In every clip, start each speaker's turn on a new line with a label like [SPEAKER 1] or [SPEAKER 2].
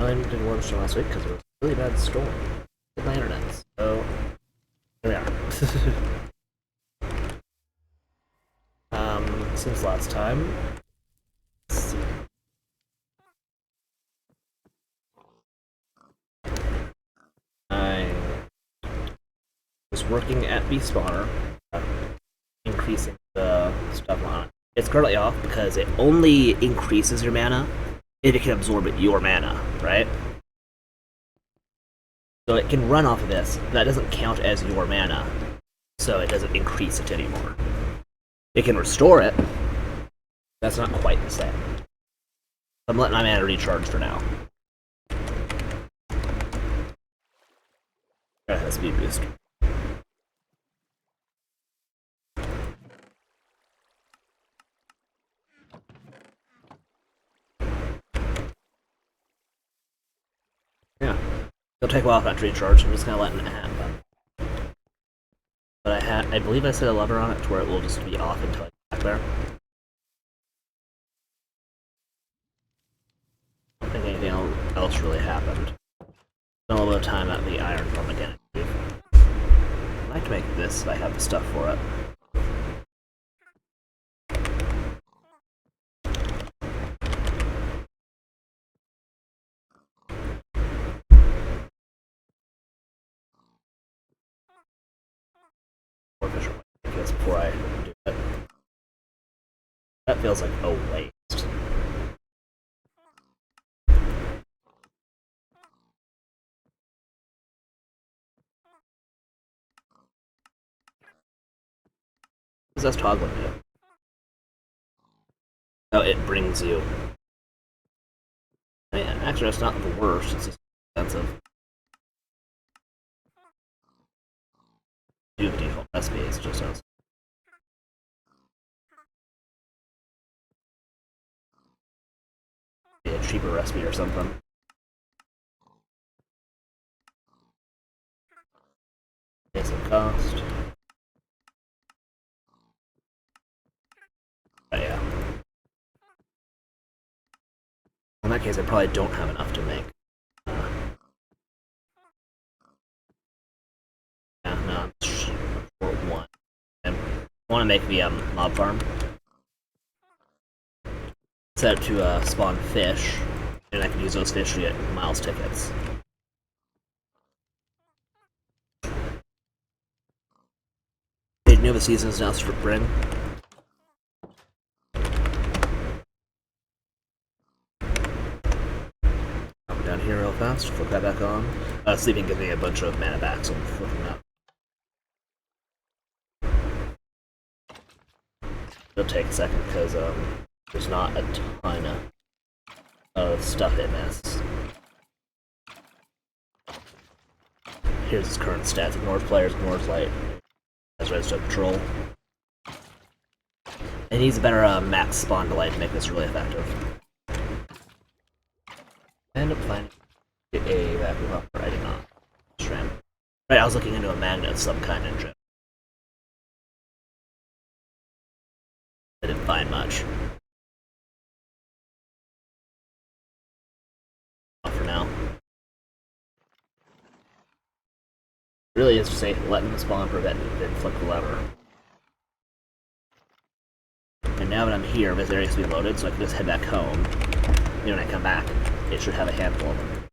[SPEAKER 1] I didn't watch stream last week because it was a really bad storm with my internet. So here we are. Since last time, let's see. I was working at Beast Spawner, increasing the stuff on it. It's currently off because it only increases your mana if it can absorb your mana, right? So it can run off of this, but that doesn't count as your mana, so it doesn't increase it anymore. It can restore it. That's not quite the same. I'm letting my mana recharge for now. Alright, that's speed boost. Yeah. It'll take a while for that to recharge, so I'm just gonna let it happen. But I believe I set a lever on it to where it will just be off until I get back there. I don't think anything else really happened. Spent a little bit of time at the iron farm again. I'd like to make this if I have the stuff for it. More efficient way to before I do it. That feels like a waste. What does that toggling do? Oh, it brings you. I mean, actually, that's not the worst. It's just expensive. Do the default recipe, it's just us. Be a cheaper recipe or something. Basic cost. But yeah. In that case, I probably don't have enough to make. Yeah, no, I'm short one. I want to make the mob farm. Set it to spawn fish, and I can use those fish to get miles tickets. Hey, you know the season is now spring? Come down here real fast, flip that back on. Sleeping gives me a bunch of mana back, so I'm flipping that. It'll take a second because there's not a ton of stuff in this. Here's his current stats. Ignores players, ignores light. Has redstone control. It needs a better max spawn to light to make this really effective. I ended up finding a vacuum hopper. I did not. Shrimp. Right, I was looking into a magnet of some kind in gym. I didn't find much. Not for now. Really is just say letting the spawn for a bit and then flip the lever. And now that I'm here, this area has to be loaded, so I can just head back home. And when I come back, it should have a handful of them.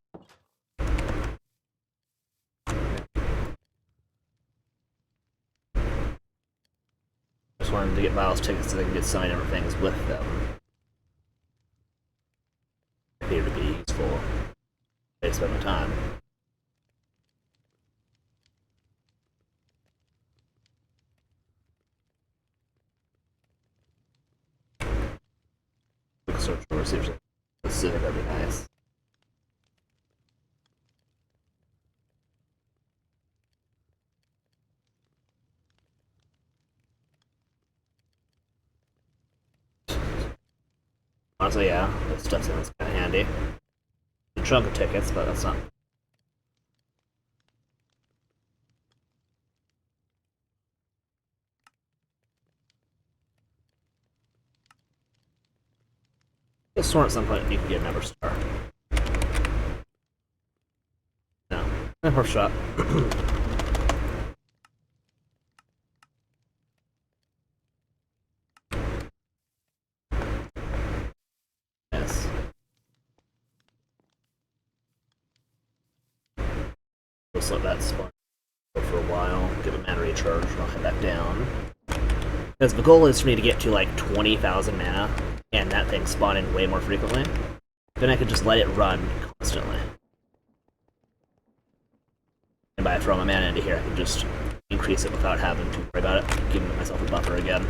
[SPEAKER 1] Just wanted to get miles tickets so they can get so many different things with them. Appear to be useful. They spend my time. Quick search for receivers. Pacific, that'd be nice. Honestly, yeah, that stuff's kind of handy. A chunk of tickets, but that's not. Just sworn at some point you can get a member star. Horse shot. Yes. Just let that spawn for a while, give a mana recharge, and I'll head back down. Because the goal is for me to get to like 20,000 mana, and that thing spawning way more frequently. Then I could just let it run constantly. And by throwing my mana into here, I can just increase it without having to worry about it, giving myself a buffer again.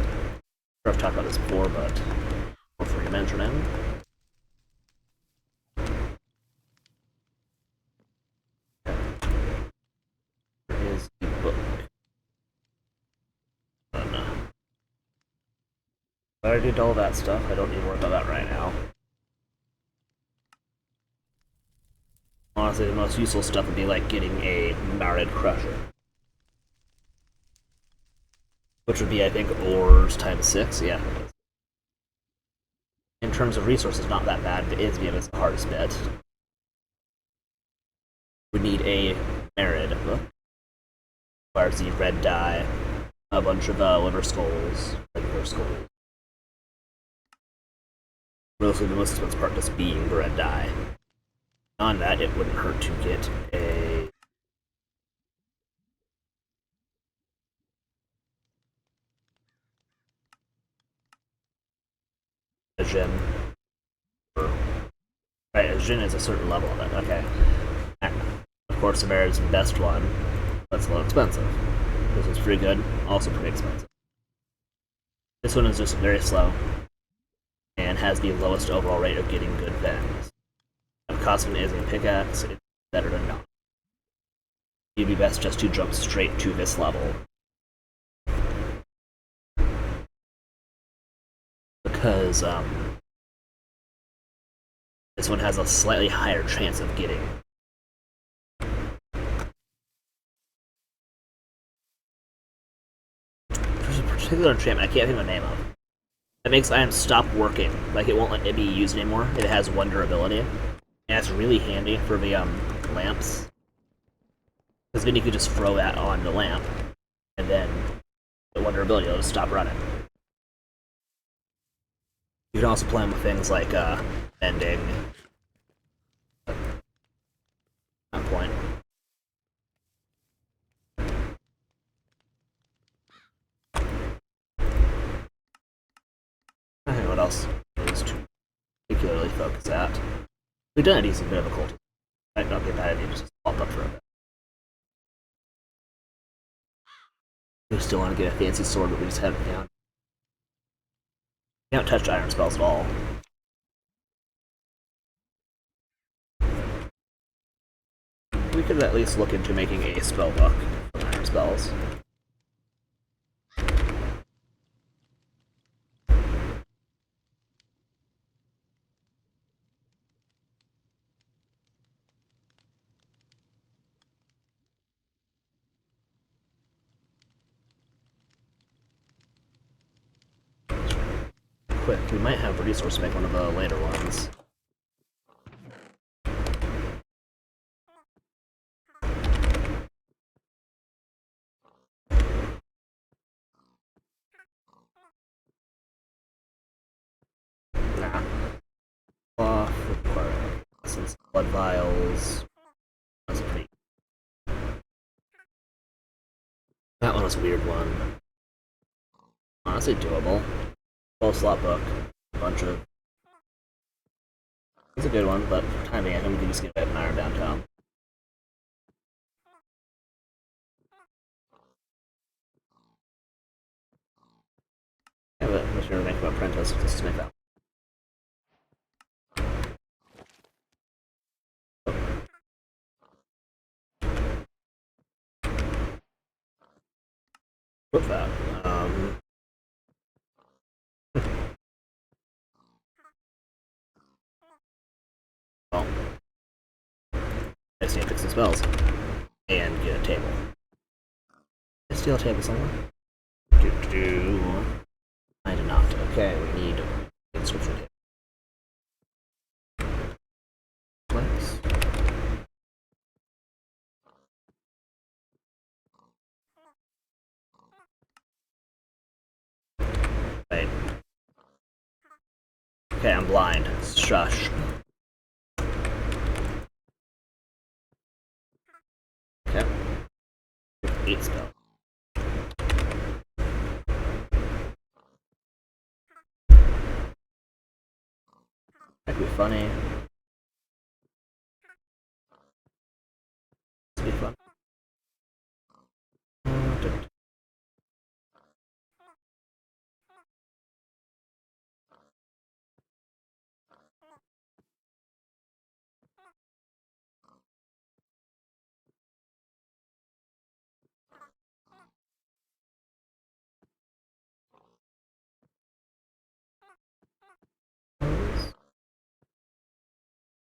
[SPEAKER 1] I've talked about this before, but hopefully mentioning. Where is the book? I don't know. I already did all that stuff. I don't need to worry about that right now. Honestly, the most useful stuff would be like getting a Marid Crusher. Which would be, I think, ores times 6, yeah. In terms of resources, not that bad, but Isbium is the hardest bit. We need a Marid. Requires the red dye, a bunch of liver skulls, regular skulls. Mostly the most expensive part just being the red dye. On that, it wouldn't hurt to get a Jin. Right, a Jin is a certain level of it. Okay. Of course, the Marid's the best one, but it's a little expensive. This one's pretty good, also pretty expensive. This one is just very slow, and has the lowest overall rate of getting good things. If Cosmin is a pickaxe, it's better than not. It'd be best just to jump straight to this level. Because, this one has a slightly higher chance of getting. There's a particular enchantment I can't think of the name of. That makes item stop working. Like, it won't let it be used anymore. It has one durability. And it's really handy for the, lamps. Because then you could just throw that on the lamp, and then the one durability will just stop running. You can also play them with things like, bending. That point. I don't know what else is to particularly focus at. We've done a decent bit of a cult. Might not be a bad idea, just pop up for a bit. We still want to get a fancy sword, but we just haven't found. We haven't touched iron spells at all. We could at least look into making a spell book for iron spells. Quick, we might have a resource to make one of the later ones. Nah. Require since blood vials. That's pretty. That one was a weird one. Honestly, doable. Full slot book. A bunch of. It's a good one, but for time being, I think we can just get an iron downtown. Yeah, but unless you're making an apprentice, let's just make that. With that. Well, I just need to fix the spells. And get a table. Is steal a table somewhere? I did not. Okay, we need inscription table. Flex. Okay, I'm blind. Shush. Okay. 8 spell. That could be funny. This would be fun.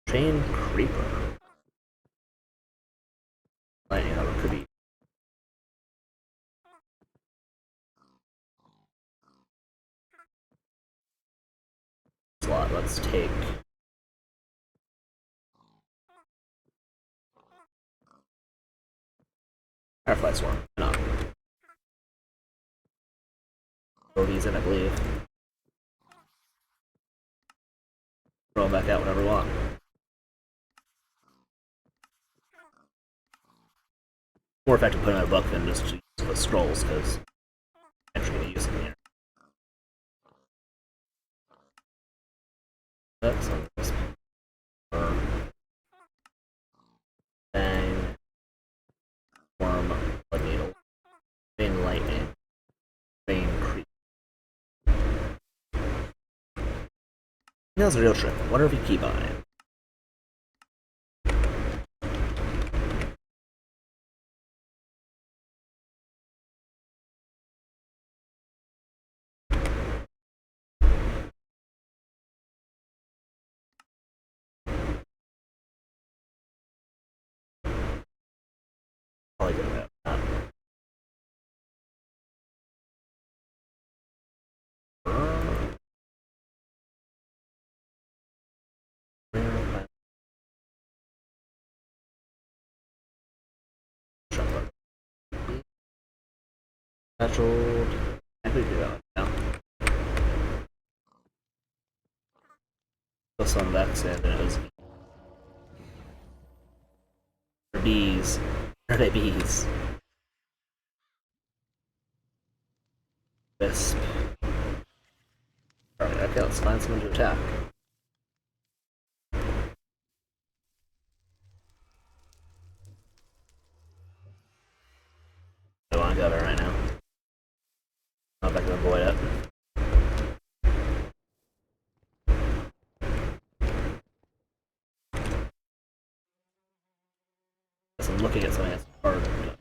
[SPEAKER 1] Chain Creeper. Lightning Hammer could be. Slot. Let's take. Firefly Swarm. No. Throw these in, I believe. Throw them back out whenever we want. More effective putting out a book than just use the scrolls, because I'm actually going to use them here. That's on this. Bang. Worm. Blood Needle. Vein Lightning. Vein Creep. That's a real trick. What are we key buying? Probably good about that. Natural. I could do that now. Plus on Vex and it was. For bees. Are they bees? Wisp. Alright, okay, let's find someone to attack. I want to go there right now. I don't know if I can avoid it. Guess I'm looking at something that's harder.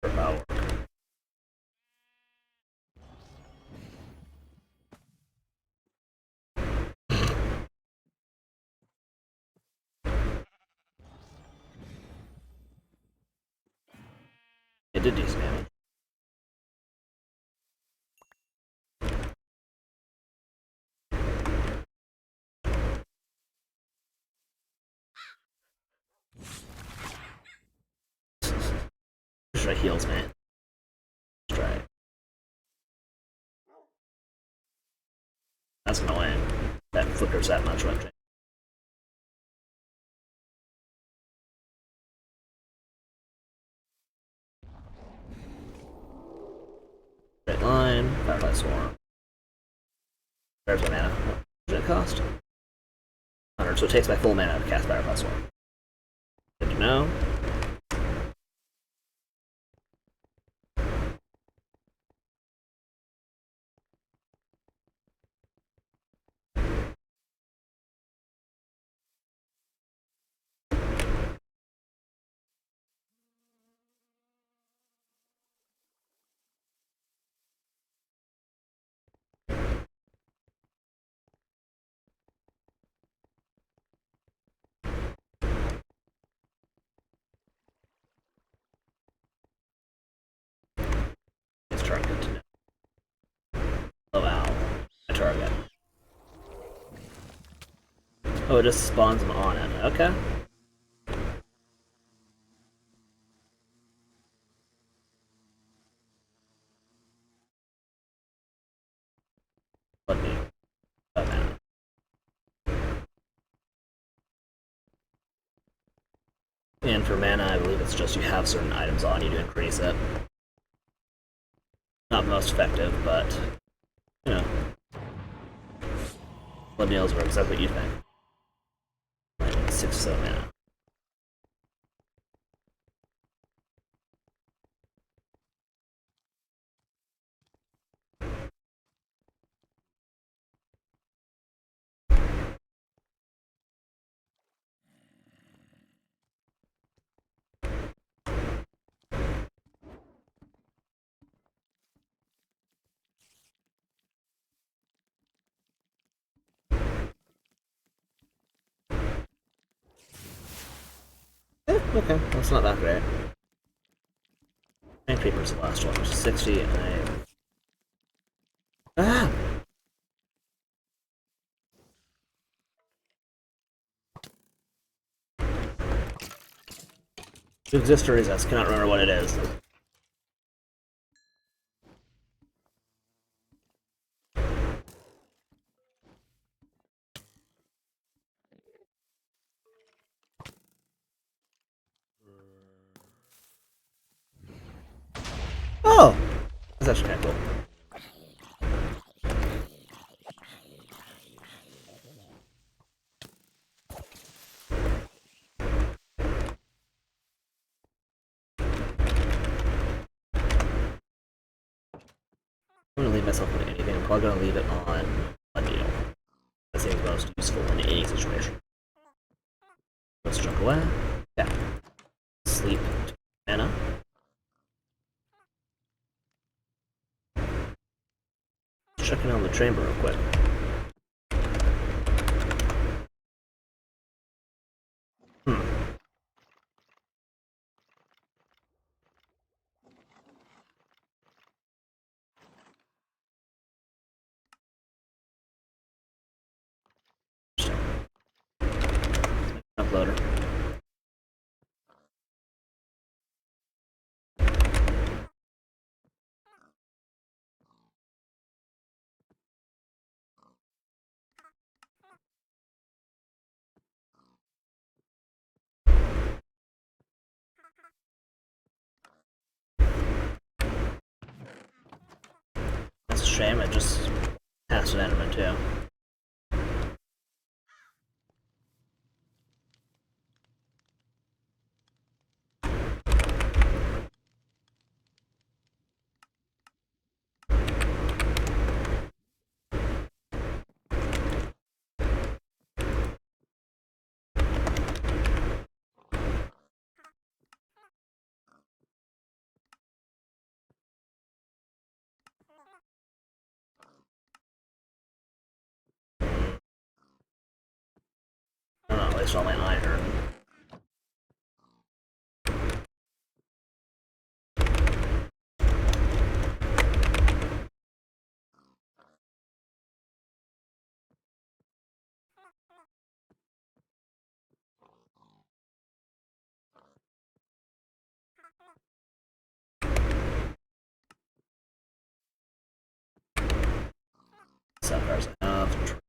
[SPEAKER 1] For power. It did do some damage. Just try heals, man. Let's try it. That's annoying. That flickers that much when Straight line, Firefly Swarm. There's the mana. What does it cost? 100, so it takes my full mana to cast Firefly Swarm. Good to know. target. Oh, it just spawns them on it. Okay. Let me. Oh, man. And for mana, I believe it's just you have certain items on you to increase it. Not most effective, but you know, let me know exactly what you think. I need 6 so mana. Okay, that's not that great. And Creeper's the last one, which is 60, and I... Ah! To exist or resist, cannot remember what it is. Oh! That's actually kind of cool. I'm gonna leave myself on anything. I'm probably gonna leave it on a needle. That seems most useful in any situation. Let's jump away. Yeah. Sleep. Mana. Checking on the chamber real quick. Uploader. That's a shame, it just passed an Enderman too. I don't know, at least all my iron. Sapphires I have.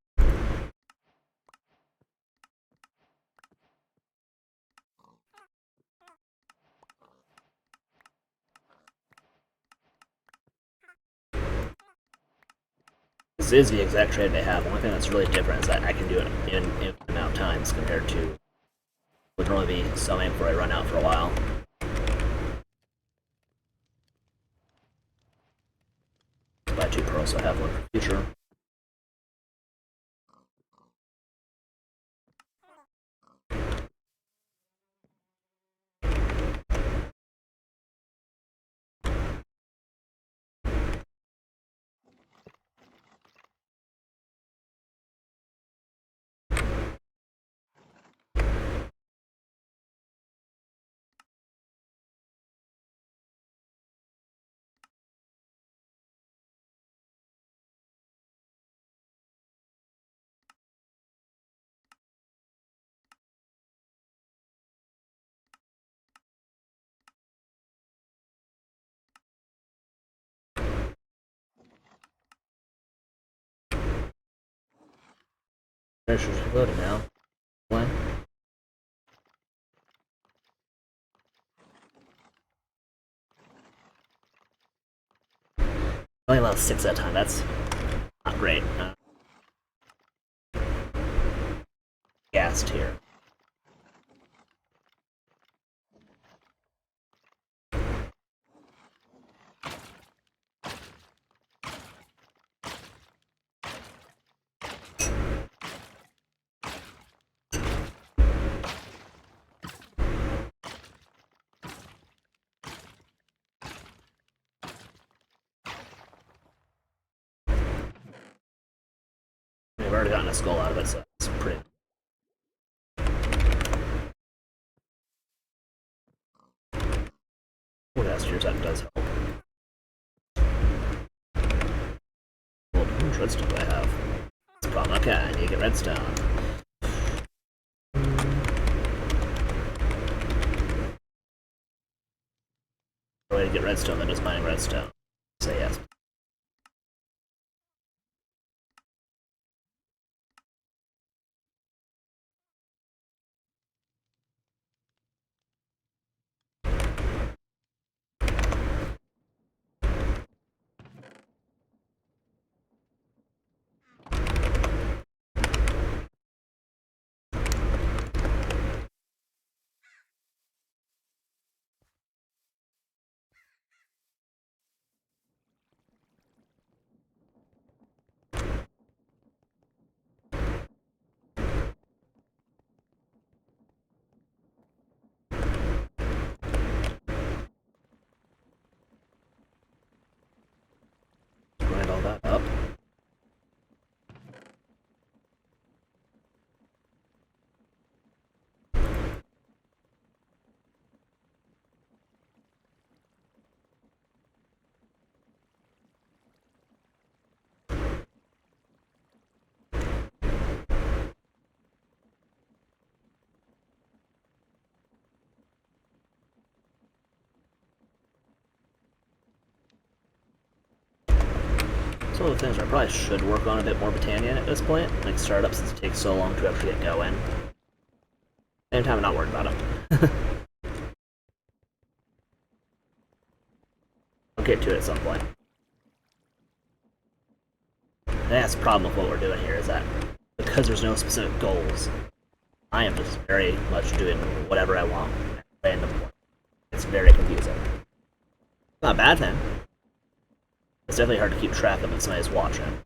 [SPEAKER 1] This is the exact trade they have. One thing that's really different is that I can do it in infinite amount of times compared to would normally be sewing before I run out for a while. Buy 2 pearls, so I have one for future. Finisher's loaded now. When? Only allows 6 at a time, that's not great. Gassed here. We've already gotten a skull out of it, so it's pretty. What else here that does help? Well, how much redstone do I have? It's a problem. Okay, I need to get redstone. A way to get redstone than just mining redstone. Say yes. Grind all that up. Some of the things I probably should work on a bit more Britannia at this point, like startup, since it takes so long to actually get going. Same time, I'm not worried about them. I'll get to it at some point. And that's the problem with what we're doing here, is that because there's no specific goals, I am just very much doing whatever I want at random point. It's very confusing. Not a bad thing. It's definitely hard to keep track of when somebody's watching.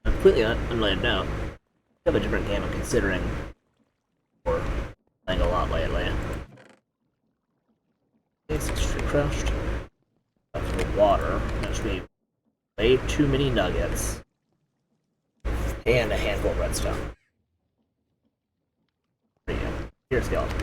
[SPEAKER 1] A completely unrelated note, I have a different game I'm considering for playing a lot lately. It's extremely crushed. After the water, that should be way too many nuggets. And a handful of redstone. There you go. Here's skeleton.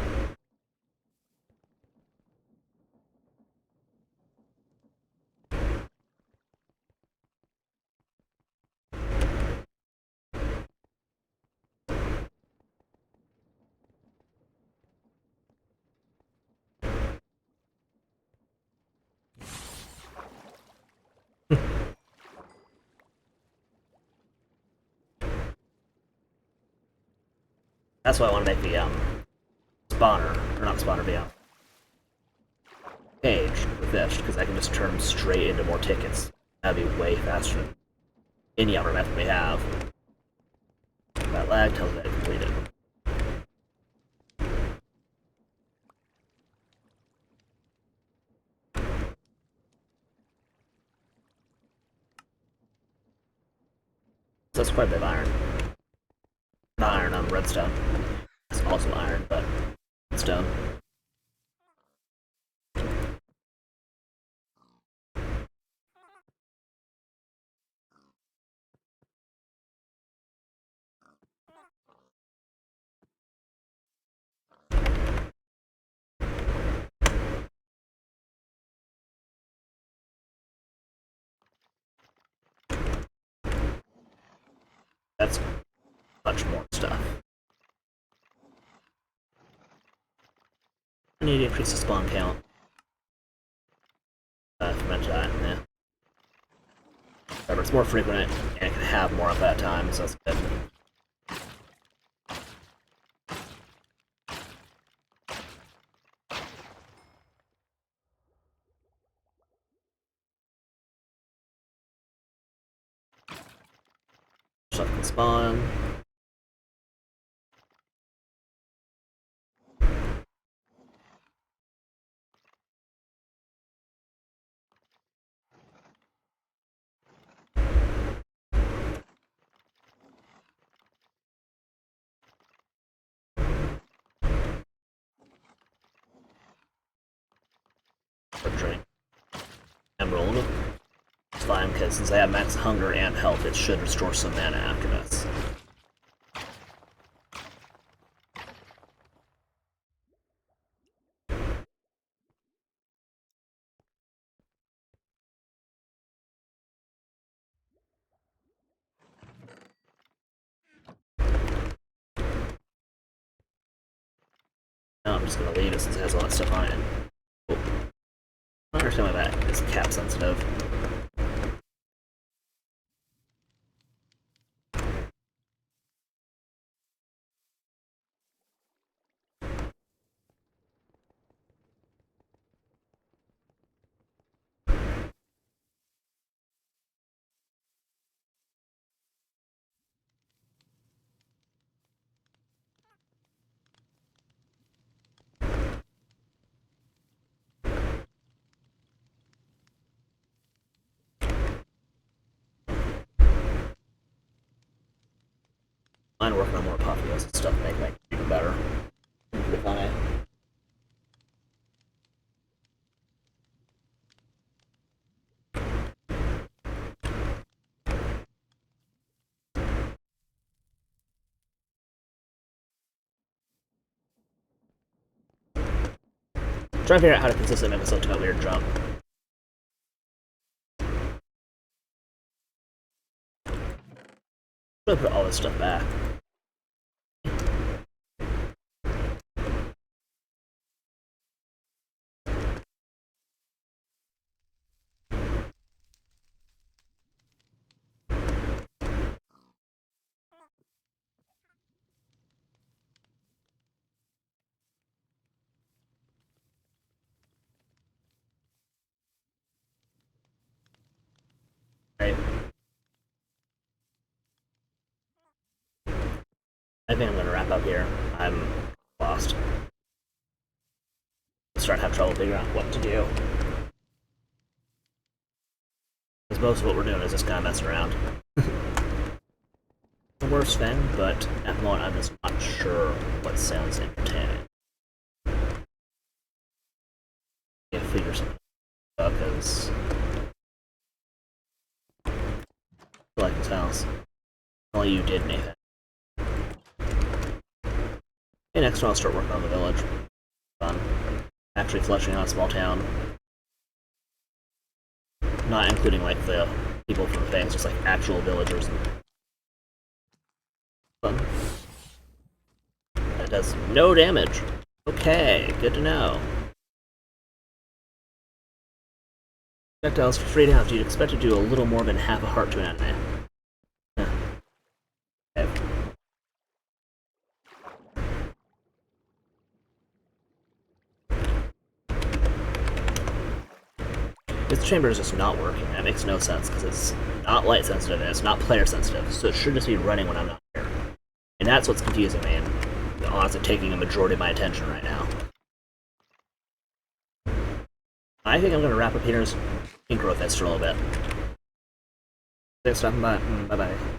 [SPEAKER 1] That's why I want to make the spawner, or not spawner, the cage with this, because I can just turn them straight into more tickets. That'd be way faster than any other method we have. That lag tells me I completed. So that's quite a bit of iron. Not iron, redstone. It's also iron, but redstone. That's much more stuff. I need to increase the spawn count. increment that. Yeah. However, it's more frequent and it can have more at that time, so it's good. Stuff can spawn. Drink. Emerald. It's fine because since I have max hunger and health, it should restore some mana after this. Now I'm just gonna leave it since it has a lot of stuff on it. Oh. I don't understand why that is cap sensitive. Mine working on more apotheos and stuff make it even better. Pretty funny. Trying to figure out how to consistently make myself do a weird jump. I'm gonna put all this stuff back. Right. I think I'm gonna wrap up here. I'm lost. I'm starting to have trouble figuring out what to do. Because most of what we're doing is just kind of messing around. The worst thing, but at the moment I'm just not sure what sounds entertaining. Yeah, figure something out because I like this house. Only you did, Nathan. Okay, next one I'll start working on the village. Fun. Actually fleshing out a small town. Not including like the people from things, just like actual villagers. Fun. That does no damage. Okay, good to know. Projectiles for 3 damage. You'd expect to do a little more than half a heart to an enemy. Huh. Okay. This chamber is just not working. That makes no sense because it's not light sensitive and it's not player sensitive, so it should just be running when I'm not here. And that's what's confusing me and honestly taking a majority of my attention right now. I think I'm going to wrap up here and growth this for a little bit. Thanks for stopping by. Bye-bye.